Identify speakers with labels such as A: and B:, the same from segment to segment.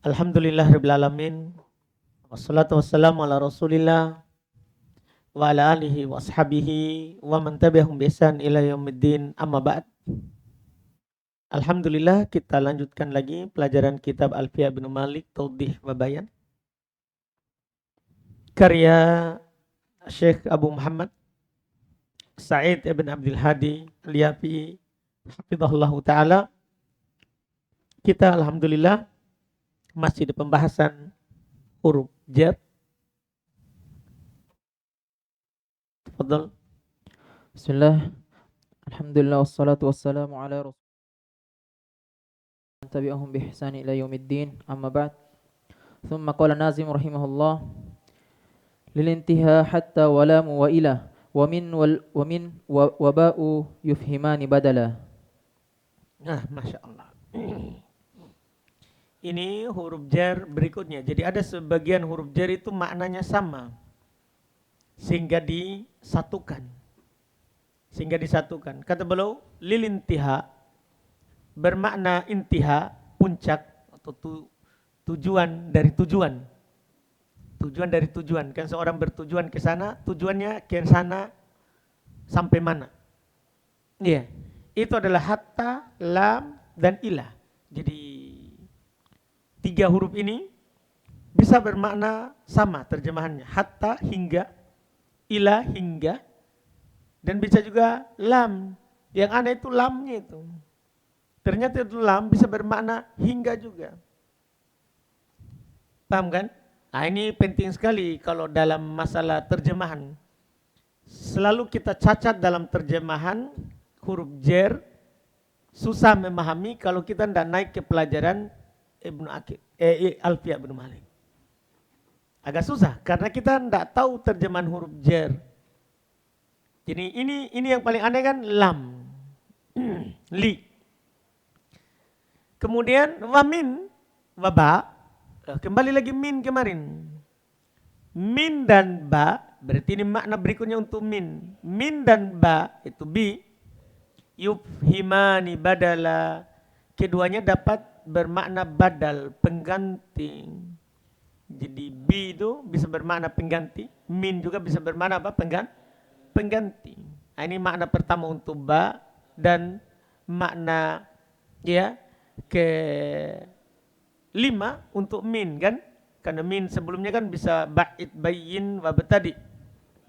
A: Alhamdulillahirabbil alamin. Wassalatu wassalamu ala Rasulillah wa ala alihi wa ashabihi wa man tabi'ahum bi ihsan ila yaumiddin. Amma ba'd. Alhamdulillah kita lanjutkan lagi pelajaran kitab Alfiya bin Malik Tawdih wa Bayan. Karya Syekh Abu Muhammad Sa'id ibn Abdul Hadi Al-Yafi hafizahullahu taala. Kita alhamdulillah masih di pembahasan huruf jar. Tafadhal.
B: Bismillah. Alhamdulillah wassalatu wassalamu ala rasulillah tabi'ahum bi ihsani ila yaumiddin. Amma ba'd. Thumma qala Nazim rahimahullah lil intiha hatta walamu wa ila wa min wa ba'u yufhimani badala.
A: Nah, Masya Allah. Ini huruf jar berikutnya. Jadi ada sebagian huruf jar itu maknanya sama. Sehingga disatukan. Kata beliau, lil intiha bermakna intiha, puncak atau tujuan dari tujuan. Tujuan dari tujuan. Kan seorang bertujuan ke sana, tujuannya ke sana sampai mana? Iya. Itu adalah hatta, lam, dan ilah. Jadi 3 huruf ini bisa bermakna sama terjemahannya. Hatta hingga, ila hingga, dan bisa juga lam. Yang aneh itu lamnya itu. Ternyata itu lam bisa bermakna hingga juga. Paham kan? Nah, ini penting sekali kalau dalam masalah terjemahan. Selalu kita cacat dalam terjemahan huruf jar, susah memahami kalau kita tidak naik ke pelajaran Alfiya bin Malik. Agak susah karena kita tidak tahu terjemahan huruf jar. Jadi ini yang paling aneh kan lam. Li. Kemudian wamin, waba. Kembali lagi min kemarin. Min dan ba, berarti ini makna berikutnya untuk min. Min dan ba itu bi. Yufhimani badala. Keduanya dapat bermakna badal, pengganti. Jadi bi itu bisa bermakna pengganti, min juga bisa bermakna apa? Pengganti. Nah, ini makna pertama untuk ba, dan makna ya ke 5 untuk min kan? Karena min sebelumnya kan bisa ba'id, bayyin, wabtadi.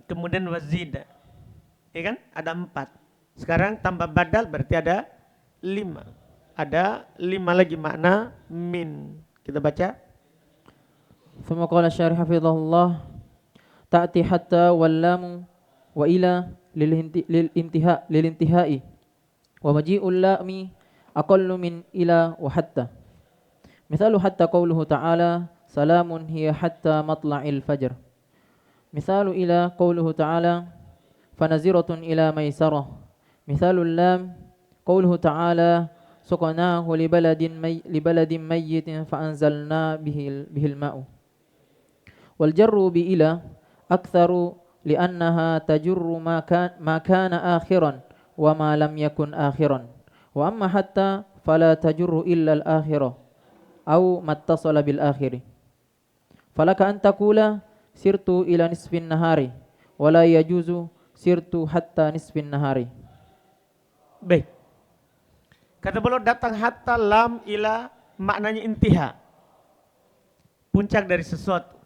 A: Kemudian wazida. Ya kan? Ada 4. Sekarang tambah badal berarti ada 5. Ada 5 lagi makna min. Kita baca.
B: Thumma qala syarih hafizahullah ta'ti hatta wal lam wa ila lil intihai wa maji'ul lami aqallu min ila wa hatta. Mithalu hatta qawluhu ta'ala salamun hiya hatta matla'il fajr. Mithalu ila qawluhu ta'ala fanaziratun ila maisarah. Mithalul lam qawluhu ta'ala suqnahu libaladin mayyitin fa'anzalna bihil ma'u. Wal jarru bi ila aktharu li'annaha tajurru ma kana akhiran wa ma lam yakun akhiran. Wa amma hatta fala tajurru illa al-akhirah au mattasala bil akhiri. Falaka an taqula sirtu ila nisfin nahari wa la yajuzu sirtu hatta nisfin nahari.
A: Baik. Kata beliau datang hatta lam ila maknanya intiha. Puncak dari sesuatu.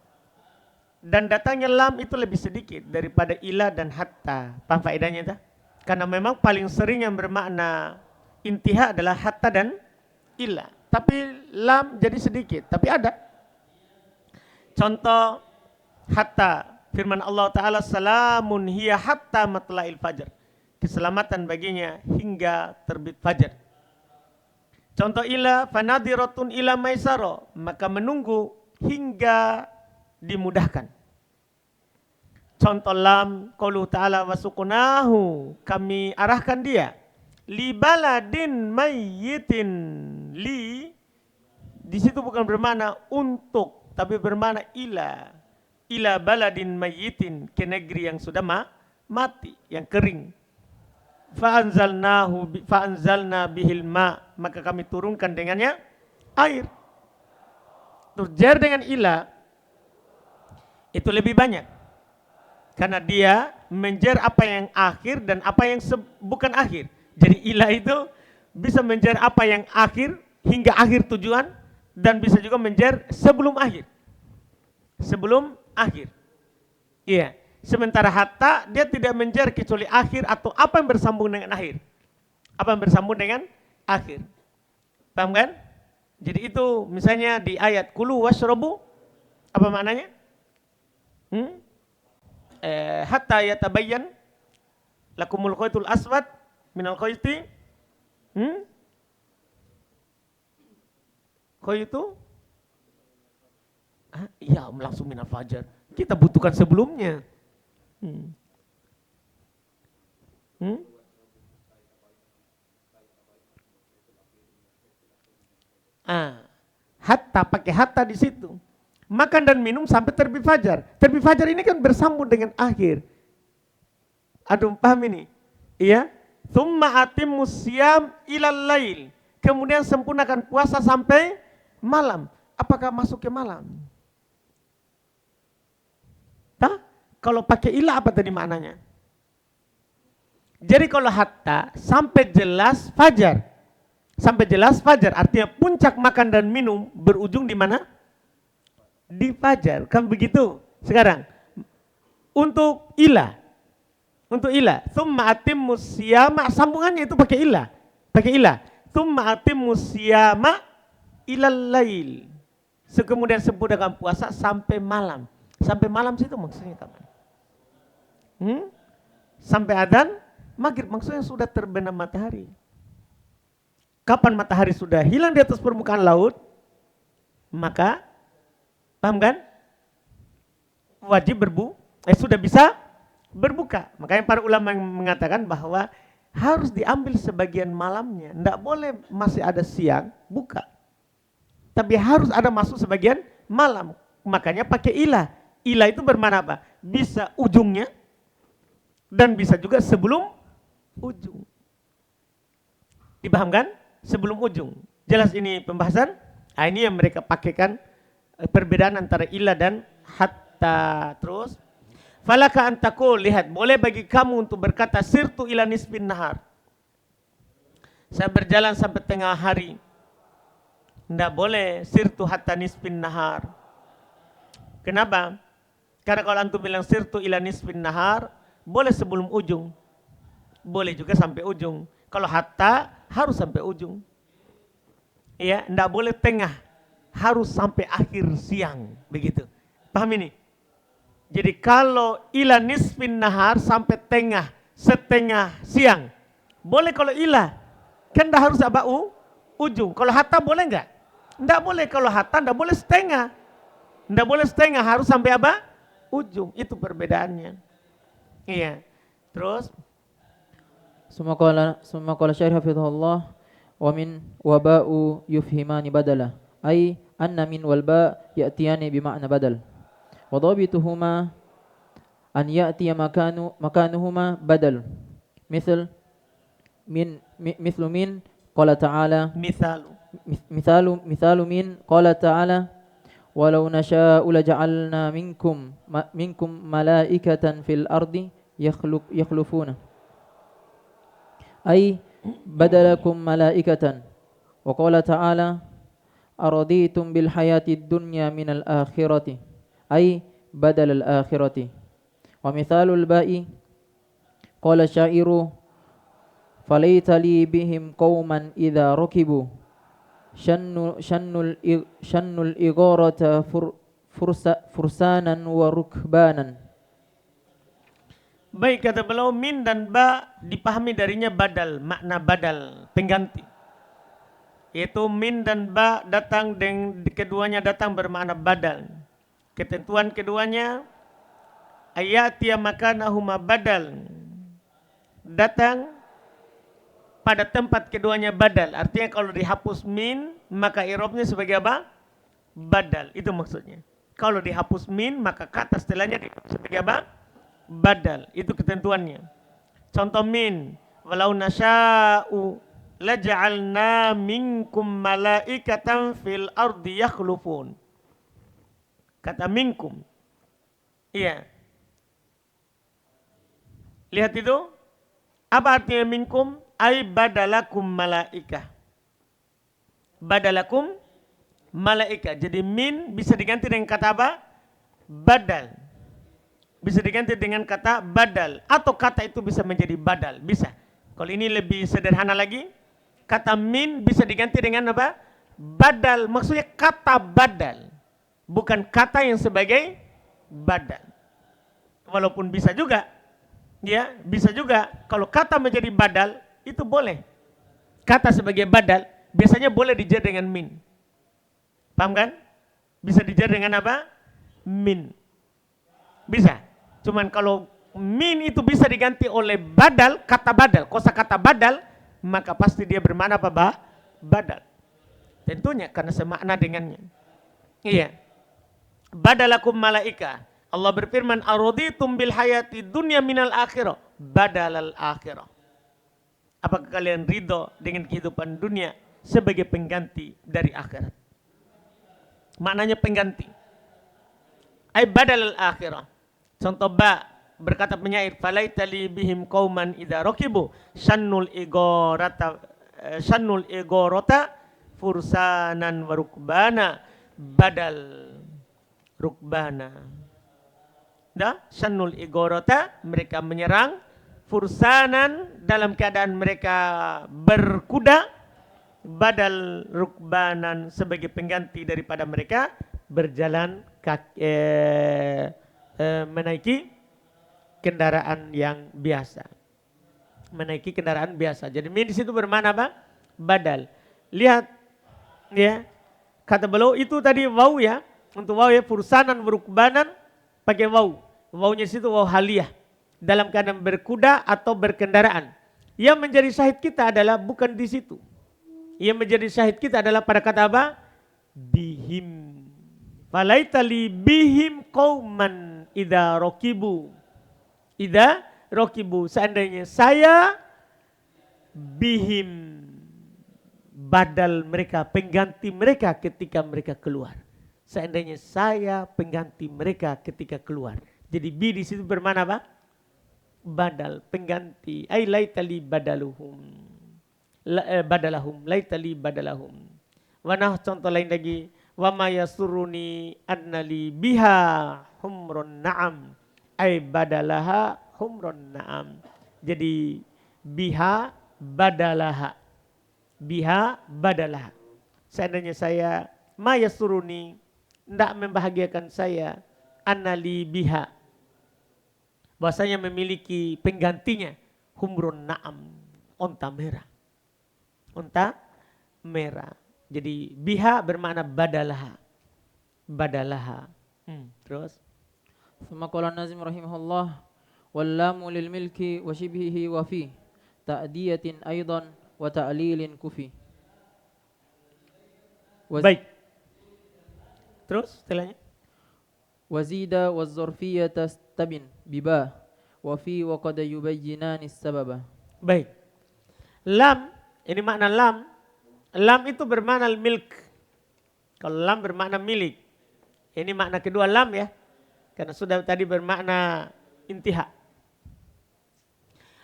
A: Dan datangnya lam itu lebih sedikit daripada ila dan hatta. Paham faedahnya itu? Karena memang paling sering yang bermakna intiha adalah hatta dan ila. Tapi lam jadi sedikit. Tapi ada. Contoh hatta. Firman Allah Ta'ala salamun hiya hatta matla'il fajar. Keselamatan baginya hingga terbit fajar. Contoh ila fanadiratun ila maisaro, maka menunggu hingga dimudahkan. Contoh lam qaulu ta'ala wasuqnahu, kami arahkan dia li baladin mayyitin. Li di situ bukan bermakna untuk, tapi bermakna ila baladin mayyitin, ke negeri yang sudah mati, yang kering. Fa'anzalna bihil ma, maka kami turunkan dengannya air. Terus jar dengan ila itu lebih banyak. Karena dia menjar apa yang akhir dan apa yang bukan akhir. Jadi ila itu bisa menjar apa yang akhir hingga akhir tujuan dan bisa juga menjar sebelum akhir. Sebelum akhir. Iya. Sementara hatta dia tidak menjar kecuali akhir atau apa yang bersambung dengan akhir. Apa yang bersambung dengan akhir. Paham kan? Jadi itu misalnya di ayat kulu washrabu apa maknanya? Hatta yatabayyan lakumul khaytul aswad minal khayti khaytu iya langsung minal fajar. Kita butuhkan sebelumnya. Hatta pakai hatta di situ. Makan dan minum sampai terbit fajar. Terbit fajar ini kan bersambung dengan akhir. Aduh, paham ini? Iya. Tsumma atimmus syiyam ilal lail. Kemudian sempurnakan puasa sampai malam. Apakah masuk ke malam? Tah? Kalau pakai ilah apa tadi maknanya? Jadi kalau hatta sampai jelas fajar. Sampai jelas fajar artinya puncak makan dan minum berujung di mana? Di fajar, kan begitu. Sekarang untuk ilah, tsumma atimmus syiyama, sambungannya itu pakai ilah, tsumma atimmus syiyama ilal lail. Kemudian sempurnakan puasa sampai malam. Sampai malam situ maksudnya kapan? Sampai adzan maghrib, maksudnya sudah terbenam matahari. Kapan matahari sudah hilang di atas permukaan laut, maka paham kan? Wajib sudah bisa berbuka. Makanya para ulama yang mengatakan bahwa harus diambil sebagian malamnya. Tidak boleh masih ada siang, buka. Tapi harus ada masuk sebagian malam. Makanya pakai ilah. Ilah itu bermakna apa? Bisa ujungnya dan bisa juga sebelum ujung. Dipahamkan? Sebelum ujung. Jelas ini pembahasan? Nah, ini yang mereka pakaikan perbedaan antara ilah dan hatta. Terus falaka antakul, lihat, boleh bagi kamu untuk berkata sirtu ila nisbin nahar, saya berjalan sampai tengah hari. Tidak boleh sirtu hatta nisbin nahar. Kenapa? Karena kalau antum bilang sirtu ila nisbin nahar, boleh sebelum ujung, boleh juga sampai ujung. Kalau hatta harus sampai ujung. Iya, tidak boleh tengah, harus sampai akhir siang, begitu. Paham ini? Jadi kalau ila nisfin nahar sampai tengah, setengah siang, boleh kalau ila, kan tidak harus apa ujung. Kalau hatta boleh enggak? Tidak boleh kalau hatta, tidak boleh setengah. Tidak boleh setengah, harus sampai apa? Ujung. Itu perbedaannya. Iya. Terus
B: Summa qala syair hafizahullah wa min waba'u yufhimani badala ay anna min wal ba ya'tiyani bi ma'na badal wa dhabituhuma an ya'tiya makanuhuma badal mithlu min qala ta'ala mithalu min qala ta'ala walau nasha'u laja'alna minkum malaikatan fil ardi yakhlufuna ay badalakum malaikatan wa qala ta'ala araditum bil hayatid dunya minal akhirati ay badal al akhirati wa mithalul ba'i qala syairu falaita li bihim qauman idza rukibu shannul igharata fursanan wa rukbanan.
A: Baik, kata beliau, min dan ba dipahami darinya badal, makna badal, pengganti. Yaitu min dan ba datang keduanya datang bermakna badal. Ketentuan keduanya ayatia makanahuma badal. Datang pada tempat keduanya badal. Artinya kalau dihapus min, maka i'rabnya sebagai apa? Badal. Itu maksudnya. Kalau dihapus min, maka kata setelahnya sebagai apa? Badal. Itu ketentuannya. Contoh min, walau nasya'u laja'alna minkum malaikatan fil ardi yakhlufun. Kata minkum. Iya. Lihat itu. Apa artinya minkum? Ay badalakum malaikah. Badalakum malaikah. Jadi min bisa diganti dengan kata apa? Badal. Bisa diganti dengan kata badal. Atau kata itu bisa menjadi badal. Bisa. Kalau ini lebih sederhana lagi. Kata min bisa diganti dengan apa? Badal. Maksudnya kata badal. Bukan kata yang sebagai badal. Walaupun bisa juga. Ya, bisa juga kalau kata menjadi badal itu boleh. Kata sebagai badal biasanya boleh dijar dengan min. Paham kan? Bisa dijar dengan apa? Min. Bisa. Cuman kalau min itu bisa diganti oleh badal, kata badal, kosakata badal, maka pasti dia bermakna apa? Badal. Tentunya karena semakna dengannya. Iya. Badalakum malaika. Allah berfirman, "Araditum bil hayati dunya minal akhirah badalal akhirah." Apakah kalian ridho dengan kehidupan dunia sebagai pengganti dari akhirat? Maknanya pengganti. Ay badalal akhirah. Contoh ba, berkata penyair, "Falaita li bihim qauman idza raqibu shannul igorata fursanan wa rukbana badal rukbana." Shannul igorota, mereka menyerang, fursanan dalam keadaan mereka berkuda, badal rukbanan sebagai pengganti daripada mereka berjalan menaiki kendaraan yang biasa. Menaiki kendaraan biasa. Jadi min di situ bermakna apa? Badal. Lihat ya. Kata beliau itu tadi waw ya. Untuk waw ya, fursanan rukbanan pakai waw. Wawnya situ waw haliyah. Dalam keadaan berkuda atau berkendaraan. Yang menjadi syahid kita adalah bukan di situ. Yang menjadi syahid kita adalah pada kata apa? Bihim. Falaitali bihim qauman idza raqibu. Idza raqibu. Seandainya saya bihim badal mereka, pengganti mereka ketika mereka keluar. Seandainya saya pengganti mereka ketika keluar. Jadi bi di situ bermana apa? Badal, pengganti. Ai laitali badaluhum. Badalahum, laitali badalahum. Wanah contoh lain lagi. Wa ma yasuruni annali biha humrun na'am. Ai badalaha humrun na'am. Jadi biha badalaha. Biha badalaha. Seandainya saya ma yasuruni, tidak membahagiakan saya, annali biha, bahasanya memiliki penggantinya, humrun na'am, onta merah. Onta merah. Jadi biha bermakna badalaha. Badalaha. Terus.
B: Thumma qala Nazim rahimahullah, wallamu lil milki wa shibhihi wa fi ta'diyatin aidan wa ta'lilin kufi.
A: Baik. Terus setelahnya.
B: Wazida wa zarfiyata tabin biba wa fi wa qad yubayyinani sababa.
A: Baik. Lam, ini makna lam. Lam itu bermakna milk. Kalau lam bermakna milik. Ini makna kedua lam ya. Karena sudah tadi bermakna intiha.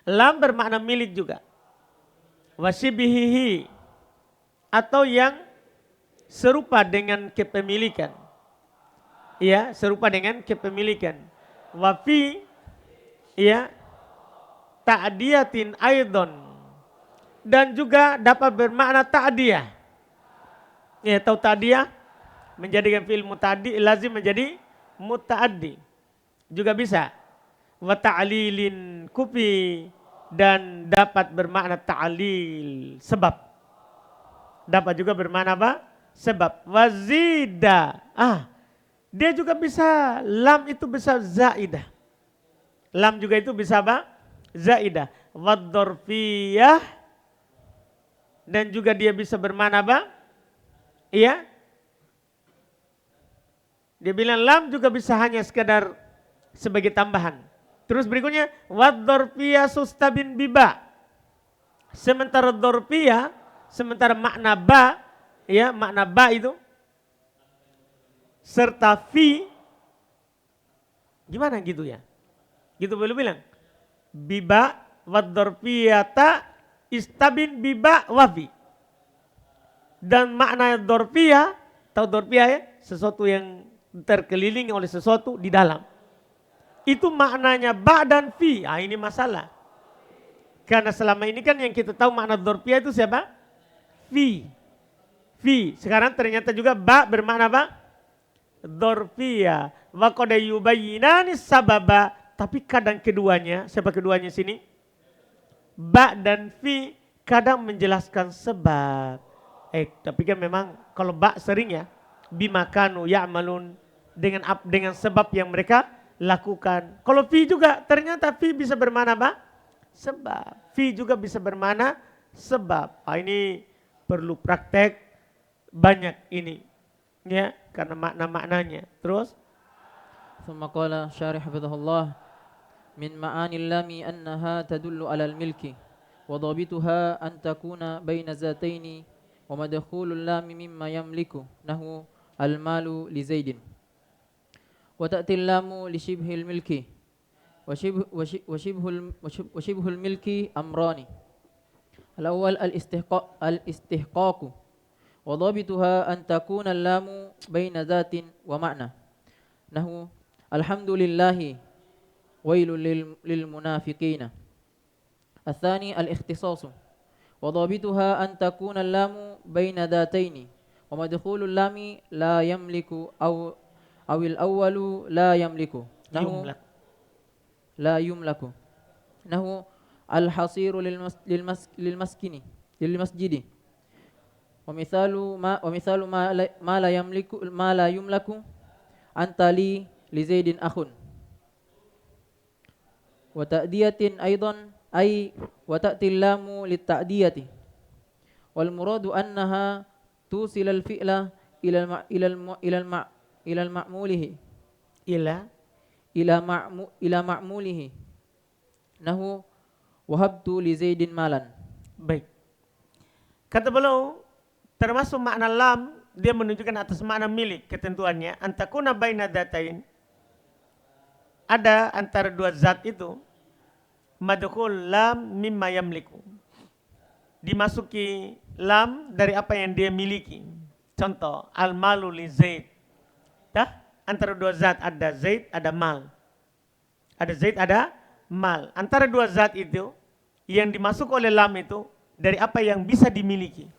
A: Lam bermakna milik juga. Wasibihihi, atau yang serupa dengan kepemilikan. Ya, serupa dengan kepemilikan. Wafi, ya, ta'diyatin aidon, dan juga dapat bermakna ta'diyah. Ya, tahu ta'diyah menjadikan fi'il muta'addi lazim menjadi muta'addi. Juga bisa. Wa ta'lilin kufi, dan dapat bermakna ta'lil, sebab. Dapat juga bermakna apa? Sebab. Wazida. Dia juga bisa, lam itu bisa zaidah. Lam juga itu bisa apa? Zaidah. Wad-dzarfiyah, dan juga dia bisa bermakna apa? Iya. Dia bilang lam juga bisa hanya sekedar sebagai tambahan. Terus berikutnya wad-dzarfiyah sustabin biba. Sementara dzarfiyah, sementara makna ba, ya, makna ba itu serta fi Gimana gitu ya? Gitu boleh bilang. Biba wadzorfiyata istabin biba wafi. Dan makna dorfiyah, tahu dorfiyah ya? Sesuatu yang terkelilingi oleh sesuatu di dalam. Itu maknanya ba dan fi. Ah, ini masalah. Karena selama ini kan yang kita tahu makna dorfiyah itu siapa? Fi. Fi. Sekarang ternyata juga ba bermakna apa? Dorfiyah. Wa qad yubayyinani sababa. Tapi kadang keduanya, siapa keduanya sini? Ba dan fi kadang menjelaskan sebab. Tapi kan memang kalau ba sering ya, bimakanu ya'malun, dengan sebab yang mereka lakukan. Kalau fi juga ternyata fi bisa bermana apa? Sebab. Fi juga bisa bermana sebab. Ini perlu praktek banyak ini. Ya, karena makna-maknanya. Terus
B: ثم قال الشارح حفظه الله من معاني اللام أنها تدل على الملك وضابطها أن تكون بين ذاتين ومدخول اللام مما يملك نحو المال لزيد وتأتي اللام لشبه الملك وشبه الملك أمران الأول الاستحقاق وضابطها أن تكون اللام بين ذات ومعنى نحو الحمد لله ويل للمنافقين الثاني الاختصاص وضابطها أن تكون اللام بين ذاتين ومدخول اللام لا يملك أو الأول لا يملك لا يملك نحو الحصير للمسجد ومثال ما لا يملك أنت لي لزيد أخ وتأدية أيضا أي وتأتي اللام للتأدية والمراد أنها توصل الفعل إلى المعموله إلى معموله نحو وهبت لزيد مالا.
A: Baik. Kata beliau termasuk makna lam, dia menunjukkan atas makna milik, ketentuannya antakuna baina datain, ada antara dua zat itu, madkhul lam mimma yamliku, dimasuki lam dari apa yang dia miliki. Contoh al malu li zaid, antara dua zat, ada zaid ada mal, ada zaid ada mal. Antara dua zat itu yang dimasuk oleh lam itu dari apa yang bisa dimiliki,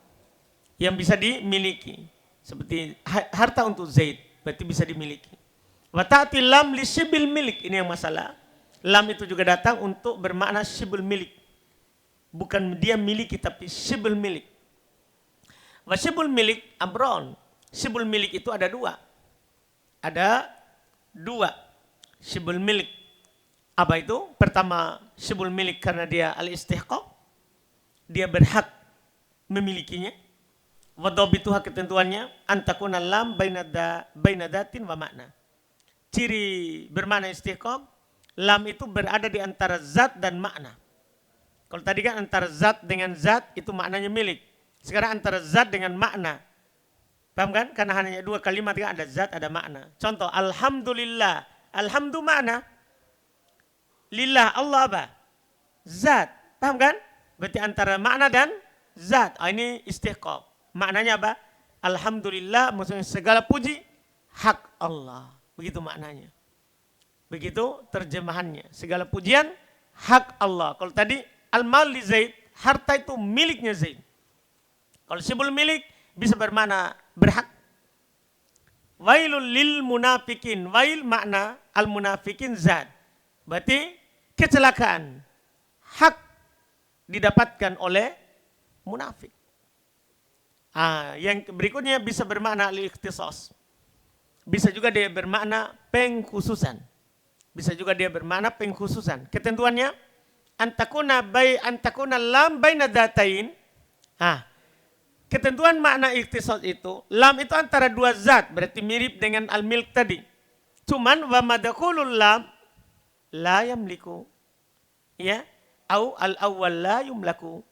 A: yang bisa dimiliki. Seperti harta untuk Zaid, berarti bisa dimiliki. Wa ta'ti lam li syibil milik, ini yang masalah. Lam itu juga datang untuk bermakna syibul milik. Bukan dia miliki tapi syibul milik. Wa syibul milik amron. Syibul milik itu ada dua. Ada dua syibul milik. Apa itu? Pertama, syibul milik karena dia al-istihqaq. Dia berhak memilikinya. Wadhabituha, ketentuannya antakuna lam baina datin wa makna. Ciri bermakna istihqaq, lam itu berada di antara zat dan makna. Kalau tadi kan antara zat dengan zat itu maknanya milik. Sekarang antara zat dengan makna. Paham kan? Karena hanya dua kalimat kan, ada zat ada makna. Contoh alhamdulillah. Alhamdu makna. Lillah Allah apa? Zat. Paham kan? Berarti antara makna dan zat. Ini istihqaq. Maknanya apa? Alhamdulillah, maksudnya segala puji hak Allah. Begitu maknanya. Begitu terjemahannya. Segala pujian hak Allah. Kalau tadi al-mal li Zaid, harta itu miliknya Zaid. Kalau syibul milik bisa bermakna berhak. Wailul lil munafikin. Wail makna al-munafikin zat. Berarti kecelakaan. Hak didapatkan oleh munafik. Yang berikutnya bisa bermakna al-ikhtisas. Bisa juga dia bermakna pengkhususan. Bisa juga dia bermakna pengkhususan. Ketentuannya antakuna lam baina datain. Ketentuan makna ikhtisas itu, lam itu antara dua zat, berarti mirip dengan al-milk tadi. Cuman wa madkhulul lam la yamliku. Ya, au al-awwal la yumlaku.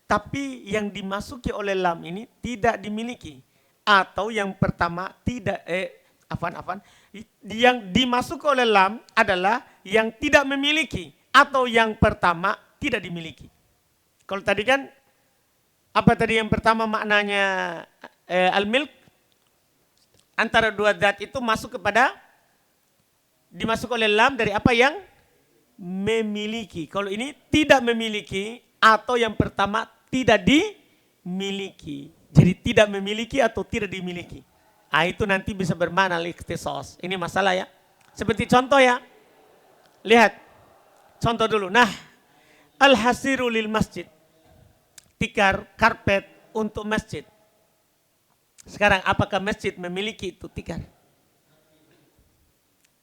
A: Tapi yang dimasuki oleh lam ini tidak dimiliki, atau yang pertama tidak Yang dimasuk oleh lam adalah yang tidak memiliki atau yang pertama tidak dimiliki. Kalau tadi kan apa tadi yang pertama maknanya al-milk, antara dua zat itu masuk kepada dimasuk oleh lam dari apa yang memiliki. Kalau ini tidak memiliki atau yang pertama tidak dimiliki. Jadi tidak memiliki atau tidak dimiliki. Ah, itu nanti bisa bermakna ikhtisas. Ini masalah ya. Seperti contoh ya. Lihat. Contoh dulu. Nah, al-hasiru lil masjid. Tikar, karpet untuk masjid. Sekarang apakah masjid memiliki itu tikar?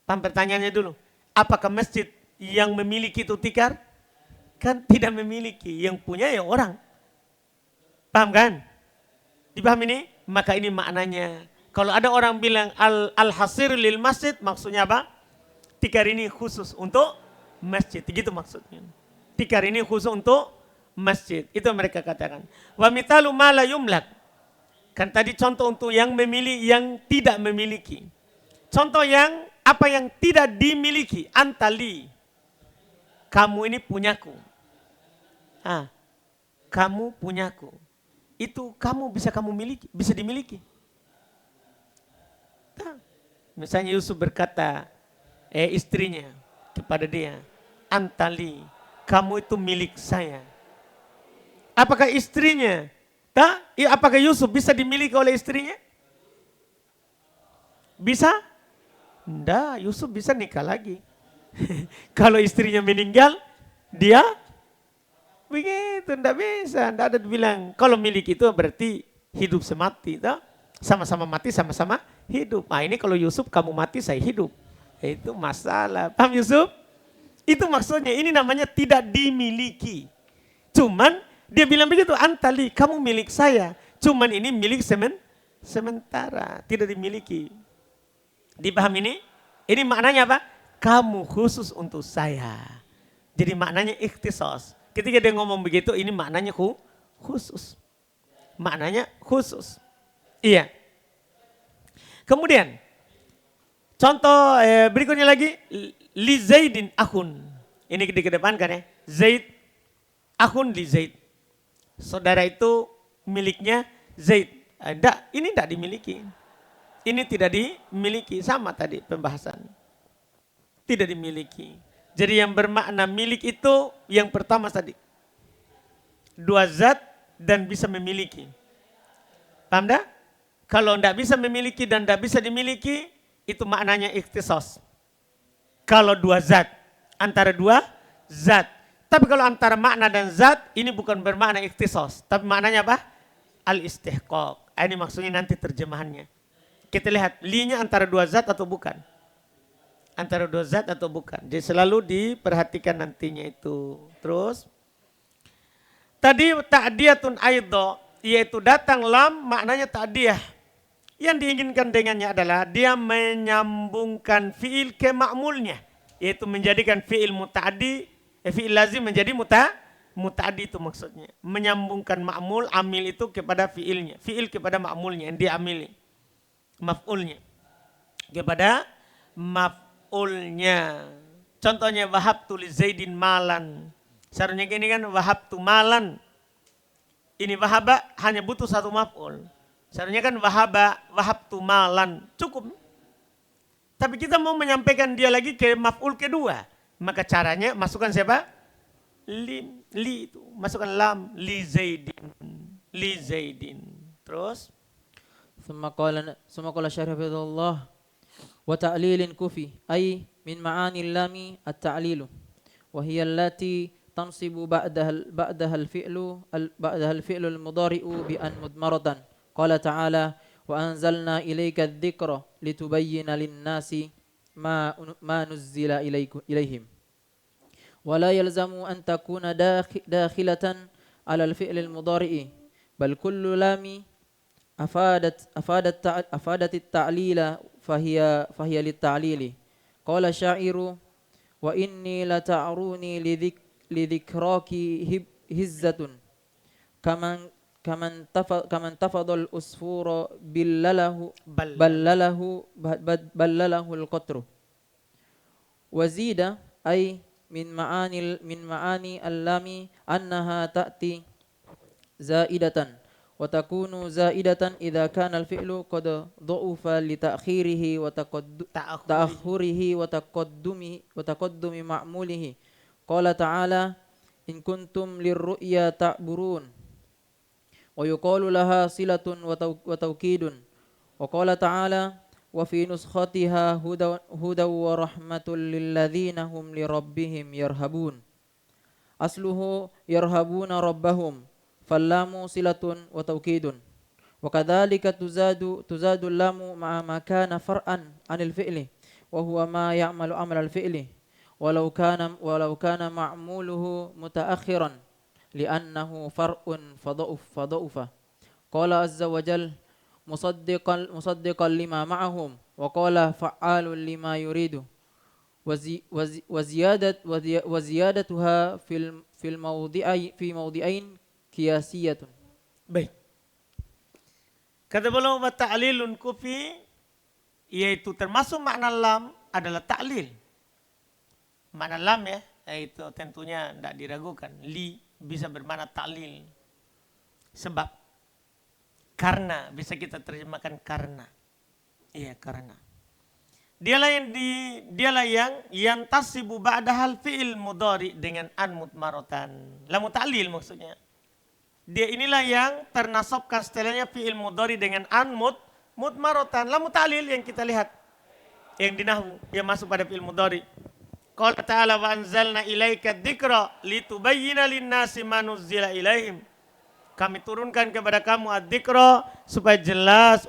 A: Paham pertanyaannya dulu. Apakah masjid yang memiliki itu tikar? Kan tidak memiliki. Yang punya ya orang. Paham kan? Dipahami ini? Maka ini maknanya. Kalau ada orang bilang al-hasir lil masjid, maksudnya apa? Tikar ini khusus untuk masjid. Gitu maksudnya. Tikar ini khusus untuk masjid. Itu mereka katakan. Wa mitalu ma la yumlak. Kan tadi contoh untuk yang memiliki, yang tidak memiliki. Contoh yang apa yang tidak dimiliki. Antali. Kamu ini punyaku. Ah, kamu punyaku. Itu kamu bisa kamu miliki, bisa dimiliki. Nah, misalnya Yusuf berkata istrinya kepada dia, Antali, kamu itu milik saya. Apakah istrinya? Apakah Yusuf bisa dimiliki oleh istrinya? Bisa? Enggak, Yusuf bisa nikah lagi. Kalau istrinya meninggal, dia begitu, enggak bisa. Enggak ada dibilang, kalau milik itu berarti hidup semati. Sama-sama mati, sama-sama hidup. Nah ini kalau Yusuf kamu mati, saya hidup. Itu masalah. Paham Yusuf? Itu maksudnya, ini namanya tidak dimiliki. Cuman dia bilang begitu, Antali, kamu milik saya. Cuman ini milik sementara, tidak dimiliki. Dipaham ini? Ini maknanya apa? Kamu khusus untuk saya. Jadi maknanya ikhtisas. Ketika dia ngomong begitu, ini maknanya khusus. Maknanya khusus. Iya. Kemudian, contoh berikutnya lagi, li Zaidin akhun. Ini dikedepankan ya. Zaid, akhun li Zaid. Saudara itu miliknya Zaid. Ini tidak dimiliki. Ini tidak dimiliki. Sama tadi pembahasan. Tidak dimiliki. Jadi yang bermakna milik itu yang pertama tadi. Dua zat dan bisa memiliki. Paham dah? Kalau tidak bisa memiliki dan tidak bisa dimiliki, itu maknanya ikhtisas. Kalau dua zat, antara dua zat. Tapi kalau antara makna dan zat, ini bukan bermakna ikhtisas. Tapi maknanya apa? Al-istihqaq. Ini maksudnya nanti terjemahannya. Kita lihat, linya antara dua zat atau bukan. Antara dua zat atau bukan. Jadi selalu diperhatikan nantinya itu. Terus, tadi ta'diyatun aidha, yaitu datang lam maknanya ta'diyah. Yang diinginkan dengannya adalah dia menyambungkan fiil ke ma'mulnya. Yaitu menjadikan fiil muta'adi, fiil lazim menjadi muta'adi itu maksudnya. Menyambungkan ma'mul, amil itu kepada fiilnya. Fiil kepada ma'mulnya yang diamili. Maf'ulnya. Kepada maf'ulnya. Contohnya wahabtu li Zaidin malan. Seharusnya ini kan wahabtu malan. Ini wahaba hanya butuh satu maf'ul. Seharusnya kan wahabtu malan. Cukup. Tapi kita mau menyampaikan dia lagi ke maf'ul kedua. Maka caranya masukkan siapa? Li itu. Masukkan lam. Li Zaidin. Terus.
B: ثم قال الشارح حفظه الله وتعليل كفي أي من معاني اللام التعليل وهي التي تنصب بعدها الفعل المضارع بأن مضمرة قال تعالى وأنزلنا إليك الذكر لتبين للناس ما نزل إليهم ولا يلزم أن تكون داخلة على الفعل المضارع بل كل لام أفادت التعليل فهي للتعليل قال الشاعر وإني لتعروني لذكراك هزة kaman tafadhal usfura billalahu
A: Bal.
B: ballalahu al-qatru. Wazida ay min ma'ani allami annaha ta'ti zaidatan wa takunu zaidatan idza kana al-fi'lu qad dha'ufa li ta'khirihi wa ta'akhurihi wa taqaddumi ma'mulihi. Qala ta'ala in kuntum lirru'ya ta'burun wa yuqalu laha silatun wa tawkidun. Wa qala ta'ala wa fi nuskhatiha hudaw wa rahmatul lilladzina hum lirabbihim yarhabun. Asluhu yarhabuna rabbahum fallamu silatun wa tawkidun. Wa kadzalika tuzadu lamu ma'a ma kana far'an 'anil fi'li wa huwa ma ya'malu 'amal al-fi'li walau kana ma'muluhu mutaakhiran li'annahu far'un fadha'ufa. Qala azza wa jalla musaddiqan lima ma'ahum wa qala fa'alun lima yuridu wa ziyadatuha fi mawdi'ain qiyasiyatun.
A: Baik. Kata beliau wa ta'lilun kufi, yaitu termasuk makna lam adalah ta'lil. Makna lam ya, itu tentunya tidak diragukan. Li bisa bermakna ta'lil. Sebab, karena bisa kita terjemahkan karena. Iya, karena. Dialah yang tasibu ba'dahal fi'il mudhari dengan an mutmaratan. Lamu ta'lil maksudnya. Dia inilah yang ternasabkan setelahnya fi'il mudhari dengan an mutmaratan. Lamu ta'lil yang kita lihat. Yang di nahwu, yang masuk pada fi'il mudhari. Qala ta'ala wa anzalna ilaika dzikra litubayyina lin-nasi ma nuzzila ilaihim. Kami turunkan kepada kamu ad-dzikra supaya jelas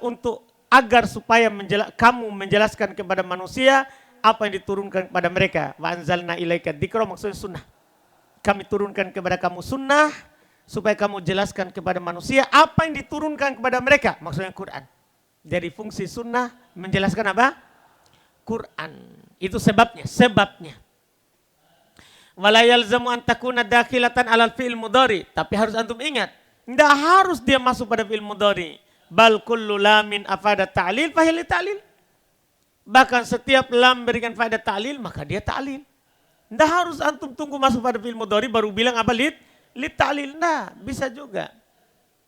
A: supaya kamu menjelaskan kepada manusia apa yang diturunkan kepada mereka. Wa anzalna ilaika dzikra maksudnya sunnah. Kami turunkan kepada kamu sunnah supaya kamu jelaskan kepada manusia apa yang diturunkan kepada mereka. Maksudnya Quran. Jadi fungsi sunnah menjelaskan apa? Quran. Itu sebabnya. Wala yalzamu an takuna dakhilatan alal fi'il mudhari. Tapi harus antum ingat, tidak harus dia masuk pada fi'il mudhari. Bal kullu lamin afada ta'lil fahil ta'lil. Bahkan setiap lam berikan faedah ta'lil, maka dia ta'lil. Tidak harus antum tunggu masuk pada fi'il mudhari baru bilang apa lit ta'lil. Nah, bisa juga.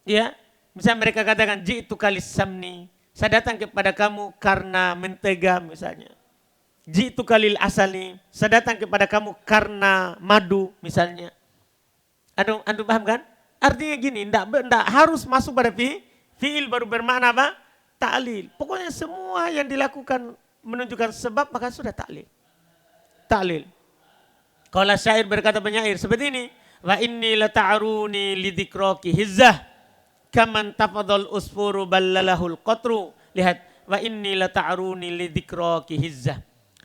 A: Ya, misalnya mereka katakan ji'tu kalis samni. Saya datang kepada kamu karena mentega misalnya. Ji'tu kalil asali, saya datang kepada kamu karena madu misalnya. Antum paham kan? Artinya gini, enggak harus masuk pada fi'il baru bermakna apa? Ta'lil. Pokoknya semua yang dilakukan menunjukkan sebab maka sudah ta'lil. Ta'lil. Kalau syair berkata penyair seperti ini, wa inni la ta'aruni lidzikraki hizzah kaman tafadhal usfuru ballalahul qatru. Lihat, wa inni la ta'aruni lidzikraki hizzah.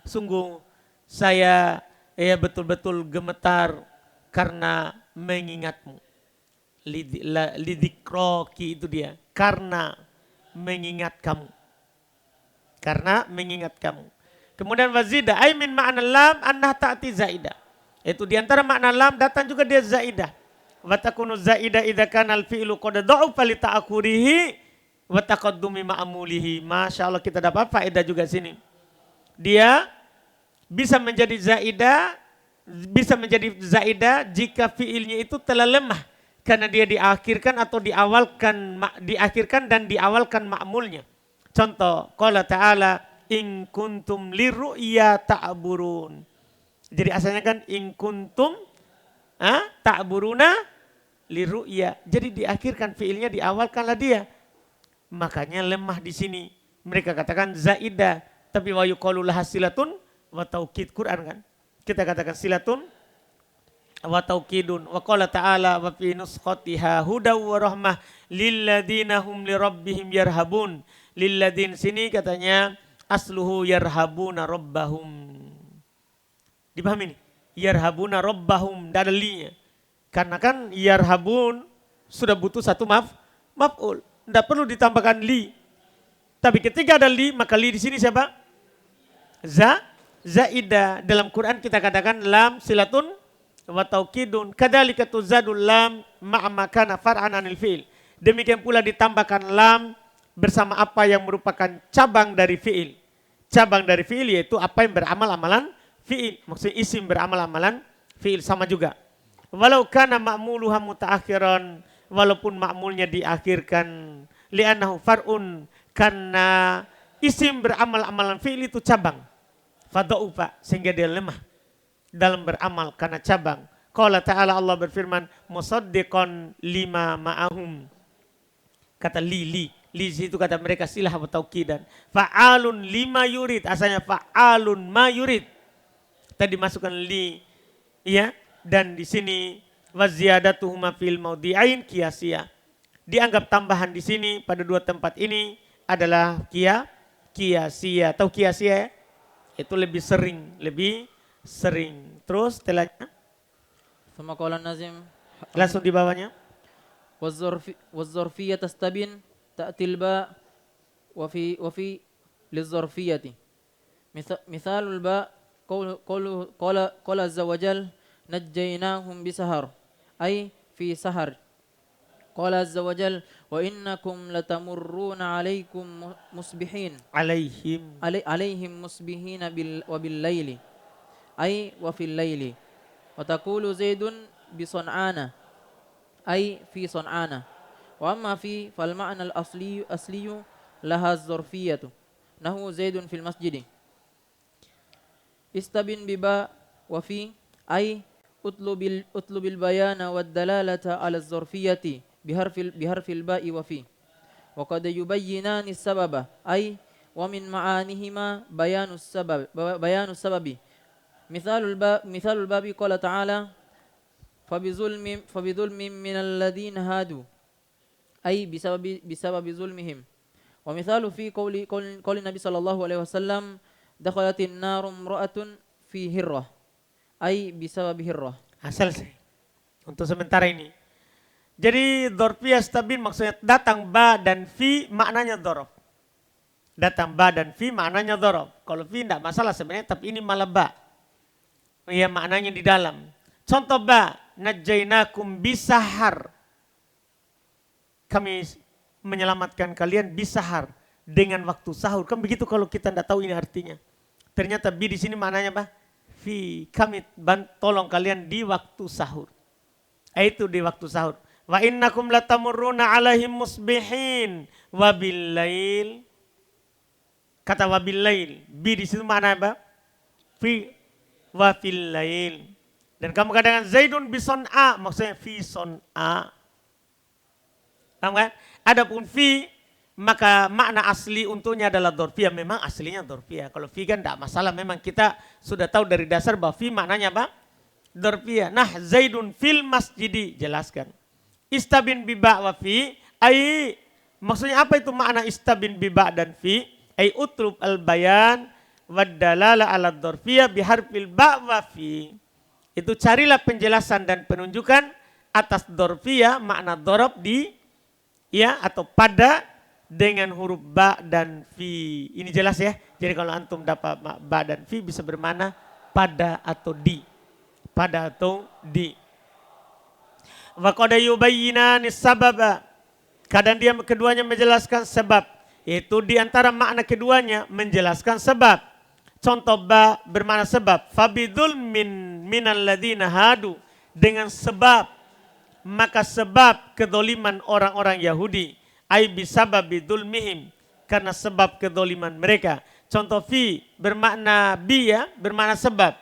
A: Sungguh saya betul-betul gemetar karena mengingatmu. Lidzikroki itu dia. Karena mengingat kamu. Kemudian wazida ay min ma'na lam annah ta'ti zaidah. Itu diantara makna lam datang juga dia zaidah. Wa takunu zaidah idza kana al-fi'lu qad dha'afa li ta'khurihi wa taqaddumi ma'mulihi. Masya Allah kita dapat faedah juga sini. Dia bisa menjadi zaidah jika fiilnya itu telah lemah karena dia diakhirkan dan diawalkan ma'mulnya. Contoh, qala ta'ala in kuntum lirru'ya ta'burun. Jadi asalnya kan in kuntum ta'buruna lirru'ya. Jadi diakhirkan fiilnya diawalkanlah dia. Makanya lemah di sini. Mereka katakan zaidah, tapi wa yuqalu laha silatun wa taukid. Quran kan kita katakan silatun wa taukidun. Wa qala ta'ala wa fi nuskhatiha hudaw wa rahmah lilladzina hum lirabbihim yarhabun. Lilladzin sini katanya asluhu yarhabuna rabbahum. Dipahami ini? Yarhabuna rabbahum, tidak ada linya. Karena kan yarhabun sudah butuh satu maf'ul. Tidak perlu ditambahkan li. Tapi ketika ada li, maka li di sini siapa? Zaidah. Dalam Quran kita katakan lam silatun wa taukidun. Kadzalika tuzadul lam ma'a ma kana far'an anil fi'il. Demikian pula ditambahkan lam bersama apa yang merupakan cabang dari fi'il. Cabang dari fi'il yaitu apa yang beramal-amalan fi'il. Maksudnya isim beramal-amalan fi'il sama juga. Walau kana ma'muluha mutaakhiran, walaupun ma'mulnya diakhirkan, li'annahu far'un, karena isim beramal-amalan fi'il itu cabang. Fadha'ufa, sehingga dia lemah dalam beramal karena cabang. Qala ta'ala, Allah berfirman, musaddiqan lima ma'ahum. Kata li itu kata mereka silah atau taukidan. Fa'alun lima yurid, asalnya fa'alun ma yurid. Tadi masukkan li, ya, dan di sini waziyadatuhuma fil maudi'ain qiyasiyah. Dianggap tambahan di sini pada dua tempat ini adalah qiyasiyah. Tahu qiyasiyah? Itu lebih sering. Terus setelahnya
B: Thumma qala nazim
A: langsung di bawahnya.
B: والظرفية تستبين تأتي الباء وفي للظرفية مثال الباء قال عز وجل نجيناهم بسحر أي في سحر. قال عز وجل وإنكم لتمرون عليكم مصبحين عليهم مصبحين وبالليل أي وفي الليل. وتقول زيد بصنعان أي في صنعانة. وأما في فالمعنى الأصلي لها الظرفية نحو زيد في المسجد. استبن بباء وفي أي اطلب البيان والدلالة على الظرفية بحرف الباء وفي. وقد يبينان السبب أي ومن معانيهما بيان السبب. مثال الباب قال تعالى فبظلم من الذين هادوا أي بسبب ظلمهم. ومثال في قول النبي صلى الله عليه وسلم دخلت النار امرأة في هرة أي بسبب هرة.
A: Selesai untuk sementara ini. Jadi dzarfiyah stabil maksudnya datang ba dan fi maknanya dzaraf. Datang ba dan fi maknanya dzaraf. Kalau fi tidak masalah sebenarnya, tapi ini malah ba. Ya maknanya di dalam. Contoh ba, najainakum bisahar. Kami menyelamatkan kalian bisahar dengan waktu sahur. Kan begitu kalau kita tidak tahu ini artinya. Ternyata bi di sini maknanya apa? Fi, kami tolong kalian di waktu sahur. Itu di waktu sahur. Wa innakum latamurruna alaihim musbihin wabillail. Kata wabillail, bi di situ makna apa? Fi wa fil lail. Dan kamu katakan Zaidun bison'a, maksudnya fi son'a. Paham kan? Adapun fi, maka makna asli untuknya adalah dzarfiyah. Memang aslinya dzarfiyah. Kalau fi kan tidak masalah. Memang kita sudah tahu dari dasar bahwa fi maknanya apa? Dzarfiyah. Nah, Zaidun fil masjidi, jelaskan. Istabin biba wa fi, maksudnya apa itu makna istabin biba dan fi? Utlub al bayan wa dalala ala dzarfiyah biharfil ba wa fi. Itu carilah penjelasan dan penunjukan atas dzarfiyah, makna dzaraf di atau pada dengan huruf ba dan fi. Ini jelas ya. Jadi kalau antum dapat ba dan fi bisa bermakna pada atau di. Pada atau di. Wa qad yubayyinani sababa. Kadang dia keduanya menjelaskan sebab. Itu di antara makna keduanya menjelaskan sebab. Contoh ba bermakna sebab. Fabidul minal ladina hadu. Dengan sebab. Maka sebab kedoliman orang-orang Yahudi. Ai bisababi dulmihim. Karena sebab kedoliman mereka. Contoh fi bermakna bi bermakna sebab.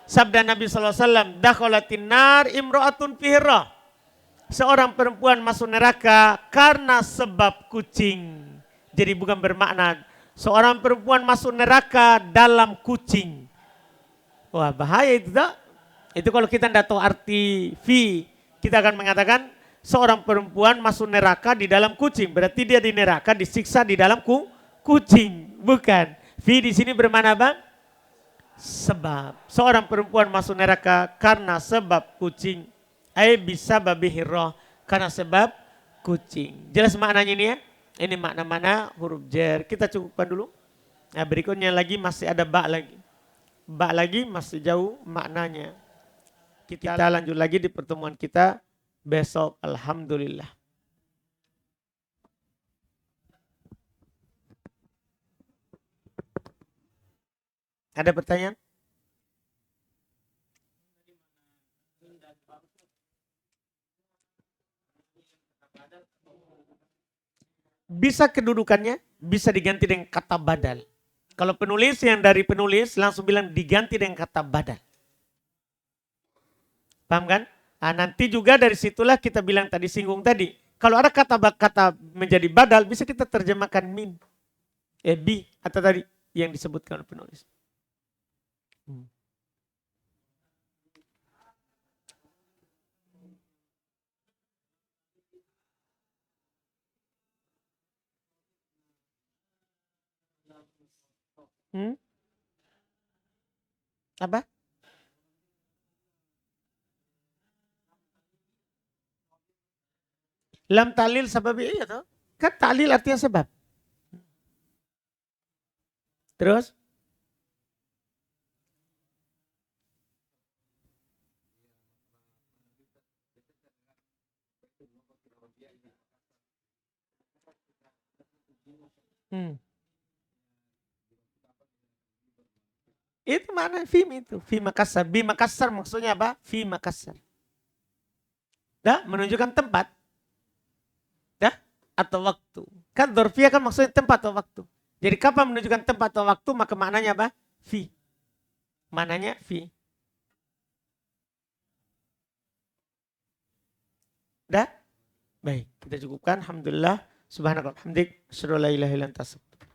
A: Sabda Nabi SAW. Dakholatin nar imro'atun fihirah. Seorang perempuan masuk neraka karena sebab kucing. Jadi bukan bermakna seorang perempuan masuk neraka dalam kucing. Wah bahaya itu tak? Itu kalau kita tidak tahu arti fi, kita akan mengatakan seorang perempuan masuk neraka di dalam kucing. Berarti dia di neraka disiksa di dalam kucing. Bukan. Fi di sini bermakna apa? Sebab. Seorang perempuan masuk neraka karena sebab kucing. Bisa babi hirrah. Karena sebab kucing. Jelas maknanya ini ya? Ini makna-makna huruf jar. Kita cukupkan dulu. Nah berikutnya lagi masih ada ba lagi. Ba lagi masih jauh maknanya. Kita lanjut lagi di pertemuan kita besok. Alhamdulillah. Ada pertanyaan? Bisa kedudukannya, bisa diganti dengan kata badal. Kalau penulis yang dari penulis langsung bilang diganti dengan kata badal. Paham kan? Nah, nanti juga dari situlah kita bilang tadi, singgung tadi. Kalau ada kata menjadi badal, bisa kita terjemahkan min. Bi, atau tadi yang disebutkan oleh penulis. Apa? Lam talil sebab iya toh. Kan talil artinya sebab. Terus? Hmm. Itu mana Fim itu? Fi Makassar. Bi Makassar maksudnya apa? Fi Makassar. Dah, menunjukkan tempat. Dah, atau waktu. Kan dorfia kan maksudnya tempat atau waktu. Jadi kapan menunjukkan tempat atau waktu, maka maknanya apa? Fi. Mananya fi. Dah? Baik, kita cukupkan. Alhamdulillah. Subhanallah. Hamdik. Asyhadu an la ilaha illa anta, astaghfiruka.